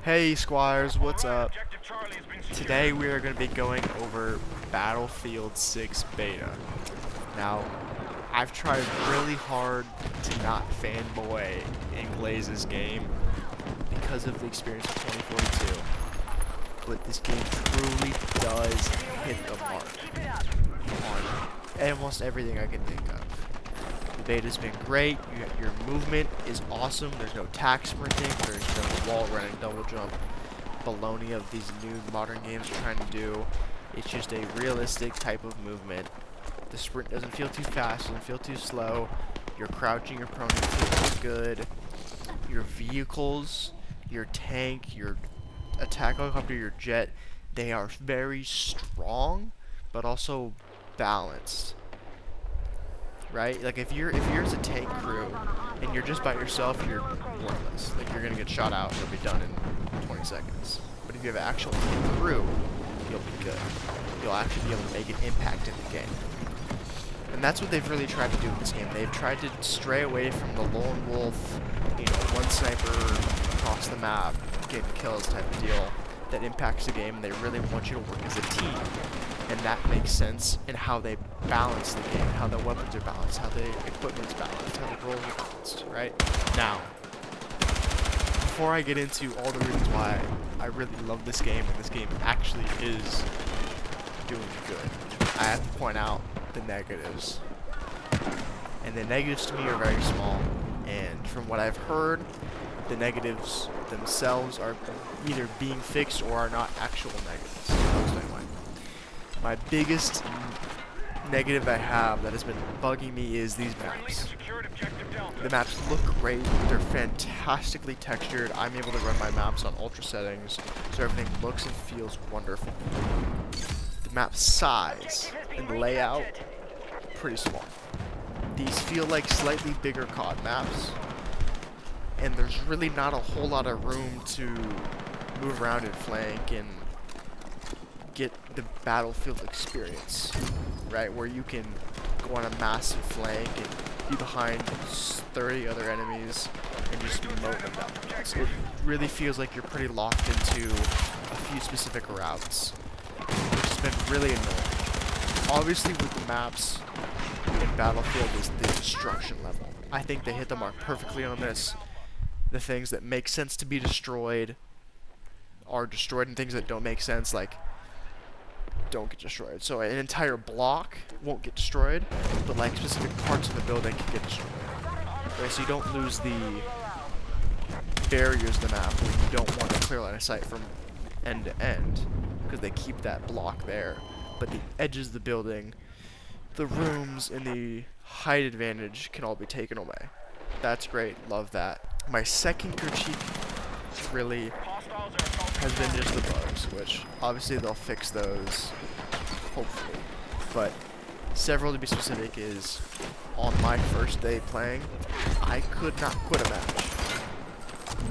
Hey Squires, what's up? Today we are going to be going over Battlefield 6 Beta. Now, I've tried really hard to not fanboy in Glaze's game because of the experience of 2042, but this game truly does hit the mark on almost everything I can think of. The beta's been great, your movement is awesome, there's no tack sprinting, there's no wall running, double jump, baloney of these new modern games are trying to do. It's just a realistic type of movement. The sprint doesn't feel too fast, doesn't feel too slow, your crouching, your proning feels good, your vehicles, your tank, your attack helicopter, your jet, they are very strong, but also balanced. Right? Like if you're as a tank crew and you're just by yourself, you're worthless. Like you're gonna get shot out and you'll be done in 20 seconds. But if you have an actual tank crew, you'll be good. You'll actually be able to make an impact in the game. And that's what they've really tried to do in this game. They've tried to stray away from the lone wolf, one sniper across the map, getting kills type of deal that impacts the game. They really want you to work as a team. And that makes sense in how they balance the game, how the weapons are balanced, how the equipment's balanced, how the roles are balanced, right? Now, before I get into all the reasons why I really love this game, and this game actually is doing good, I have to point out the negatives. And the negatives to me are very small, and from what I've heard, the negatives themselves are either being fixed or are not actual negatives. I'll explain why. My biggest negative I have that has been bugging me is these maps. The maps look great, they're fantastically textured. I'm able to run my maps on ultra settings, so everything looks and feels wonderful. The map size and layout, pretty small. These feel like slightly bigger COD maps, and there's really not a whole lot of room to move around and flank and get the Battlefield experience, right? Where you can go on a massive flank and be behind 30 other enemies and just mow them down. So it really feels like you're pretty locked into a few specific routes, which has been really annoying. Obviously with the maps in Battlefield is the destruction level. I think they hit the mark perfectly on this. The things that make sense to be destroyed are destroyed, and things that don't make sense, like, don't get destroyed. So an entire block won't get destroyed, but like specific parts of the building can get destroyed. Okay, so you don't lose the barriers of the map where you don't want a clear line of sight from end to end, because they keep that block there. But the edges of the building, the rooms, and the height advantage can all be taken away. That's great, love that. My second critique really has been just the bugs, which obviously they'll fix those, hopefully. But several to be specific is, on my first day playing, I could not quit a match.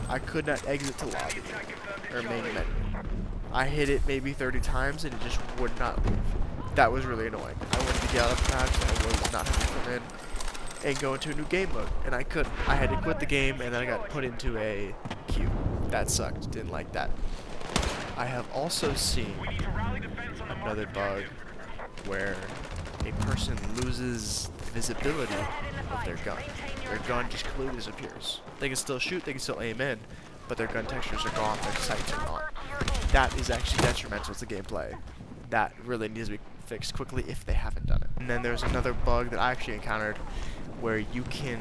I could not exit to lobby, or main menu. I hit it maybe 30 times and it just would not leave. That was really annoying. I wanted to get out of the match and I was not happy to come in and go into a new game mode, and I couldn't. I had to quit the game and then I got put into a queue. That sucked, didn't like that. I have also seen another bug where a person loses the visibility of their gun. Their gun just completely disappears. They can still shoot, they can still aim in, but their gun textures are gone, their sights are gone. That is actually detrimental to gameplay. That really needs to be fixed quickly if they haven't done it. And then there's another bug that I actually encountered where you can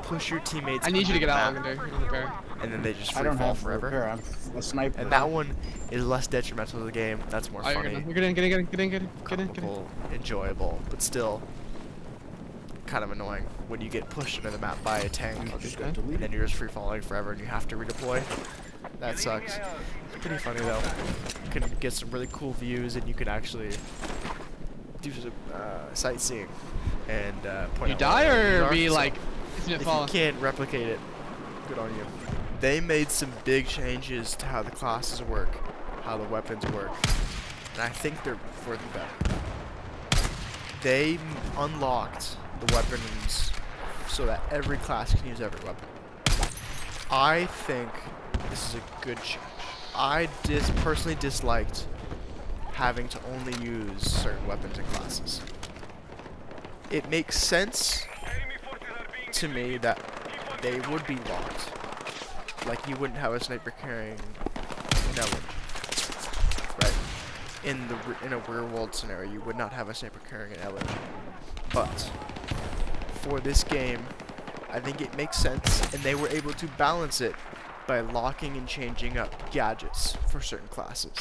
push your teammates. I need you to get out, Legendary. And then they just free fall forever. Repair. I'm a sniper. And that one is less detrimental to the game. That's more funny. Get in. Comfortable, enjoyable, but still kind of annoying when you get pushed into the map by a tank and then you're just free falling forever and you have to redeploy. That sucks. It's pretty funny though. You can get some really cool views and you can actually do some sightseeing and point out. You die or be so like if you can't replicate it, good on you. They made some big changes to how the classes work, how the weapons work, and I think they're for the better. They unlocked the weapons so that every class can use every weapon. I think the this is a good change. I personally disliked having to only use certain weapons and classes. It makes sense to me that they would be locked. Like, you wouldn't have a sniper carrying an LMG, right? In a real world scenario, you would not have a sniper carrying an LMG. But for this game, I think it makes sense, and they were able to balance it by locking and changing up gadgets for certain classes.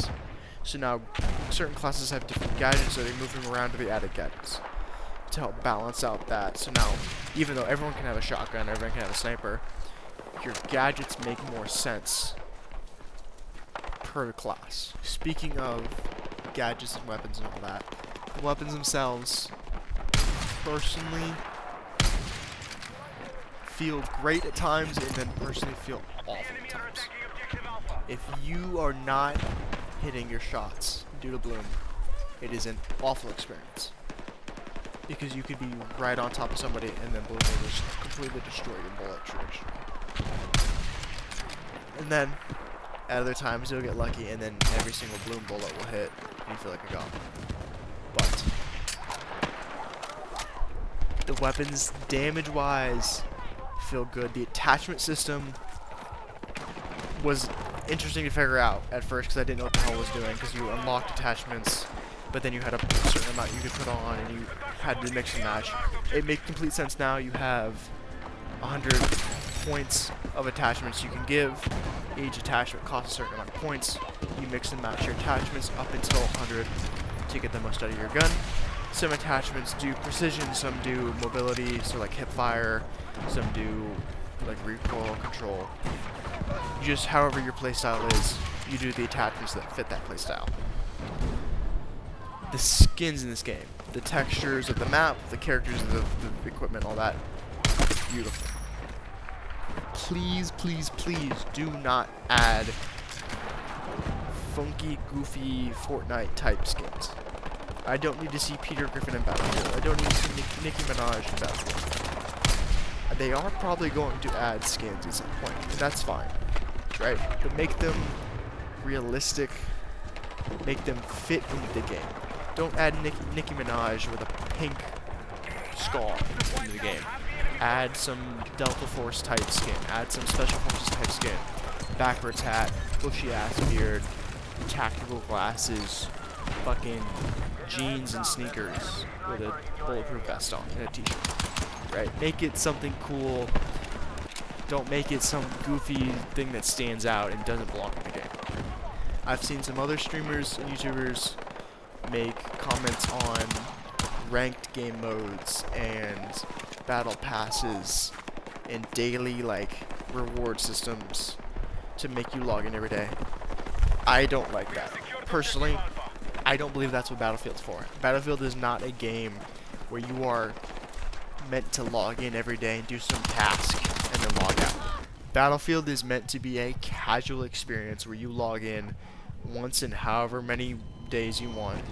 So now certain classes have different gadgets, so they move them around to be added gadgets to help balance out that. So now, even though everyone can have a shotgun, everyone can have a sniper, your gadgets make more sense per class. Speaking of gadgets and weapons and all that, the weapons themselves, personally, feel great at times and then personally feel awful at times. If you are not hitting your shots due to bloom, it is an awful experience. Because you could be right on top of somebody and then bloom will just completely destroy your bullet trajectory. And then, at other times you'll get lucky and then every single bloom bullet will hit and you feel like a god. But the weapons, damage-wise, feel good. The attachment system was interesting to figure out at first because I didn't know what the hell I was doing, because you unlocked attachments, but then you had a certain amount you could put on and you had to mix and match. It makes complete sense now. You have 100 points of attachments you can give. Each attachment costs a certain amount of points. You mix and match your attachments up until 100 to get the most out of your gun. Some attachments do precision, some do mobility, so like hip fire, some do like recoil control. Just however your playstyle is, you do the attachments that fit that playstyle. The skins in this game, the textures of the map, the characters of the equipment, all that, beautiful. Please, please, please do not add funky, goofy Fortnite type skins. I don't need to see Peter Griffin in Battlefield. I don't need to see Nicki Minaj in Battlefield. They are probably going to add skins at some point, and that's fine, right? But make them realistic, make them fit into the game. Don't add Nicki Minaj with a pink scar into the game. Add some Delta Force type skin, add some Special Forces type skin, backwards hat, bushy ass beard, tactical glasses, fucking jeans and sneakers with a bulletproof vest on and a t-shirt, right? Make it something cool. Don't make it some goofy thing that stands out and doesn't belong in the game. I've seen some other streamers and YouTubers make comments on ranked game modes and battle passes and daily like reward systems to make you log in every day. I don't like that. Personally, I don't believe that's what Battlefield's for. Battlefield is not a game where you are meant to log in every day and do some task and then log out. Battlefield is meant to be a casual experience where you log in once in however many days you want.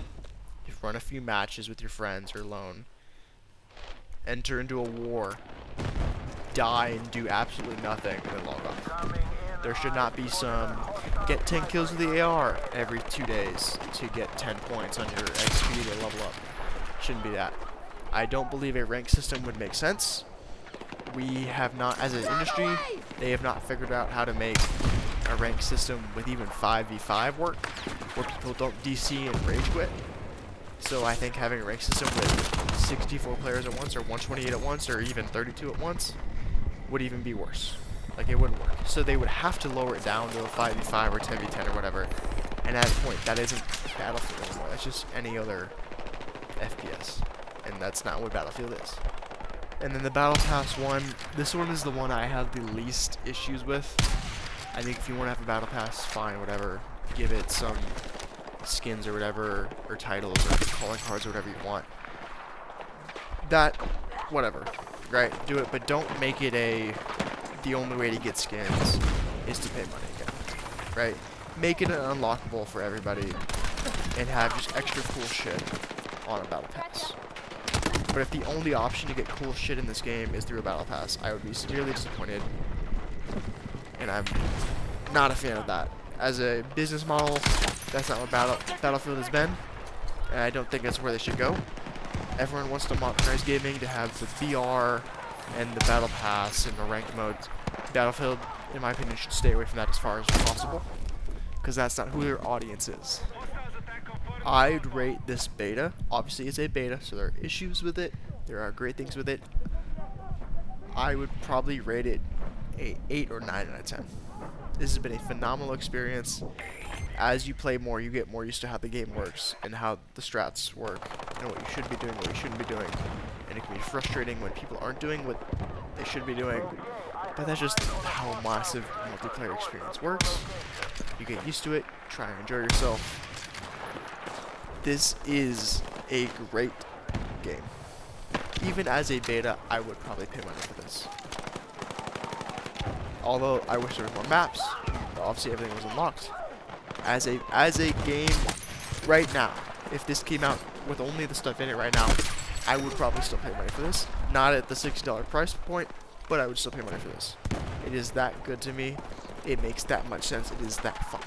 You run a few matches with your friends or alone. Enter into a war. Die and do absolutely nothing and then log off. There should not be some get 10 kills with the AR every 2 days to get 10 points on your XP to level up. Shouldn't be that. I don't believe a rank system would make sense. We have not, as an industry, they have not figured out how to make a rank system with even 5v5 work, where people don't DC and rage quit. So I think having a rank system with 64 players at once, or 128 at once, or even 32 at once, would even be worse. Like, it wouldn't work. So they would have to lower it down to a 5v5 or 10v10 or whatever. And at a point, that isn't Battlefield anymore. That's just any other FPS. And that's not what Battlefield is. And then the Battle Pass one, this one is the one I have the least issues with. I think if you want to have a Battle Pass, fine, whatever. Give it some skins or whatever, or titles, or calling cards, or whatever you want. That, whatever, right? Do it, but don't make it the only way to get skins is to pay money again, right? Make it unlockable for everybody and have just extra cool shit on a Battle Pass. But if the only option to get cool shit in this game is through a Battle Pass, I would be severely disappointed. And I'm Not a fan of that. As a business model, that's not what Battlefield has been, and I don't think that's where they should go. Everyone wants to modernize gaming to have the VR and the Battle Pass and the ranked modes. Battlefield, in my opinion, should stay away from that as far as possible, because that's not who their audience is. I'd rate this beta, obviously it's a beta, so there are issues with it, there are great things with it. I would probably rate it a 8 or 9 out of 10. This has been a phenomenal experience. As you play more, you get more used to how the game works and how the strats work and what you should be doing, what you shouldn't be doing. And it can be frustrating when people aren't doing what they should be doing. But that's just how massive multiplayer experience works. You get used to it, try and enjoy yourself. This is a great game. Even as a beta, I would probably pay money for this. Although I wish there were more maps, obviously everything was unlocked. As a game right now, if this came out with only the stuff in it right now, I would probably still pay money for this. Not at the $60 price point, but I would still pay money for this. It is that good to me. It makes that much sense. It is that fun.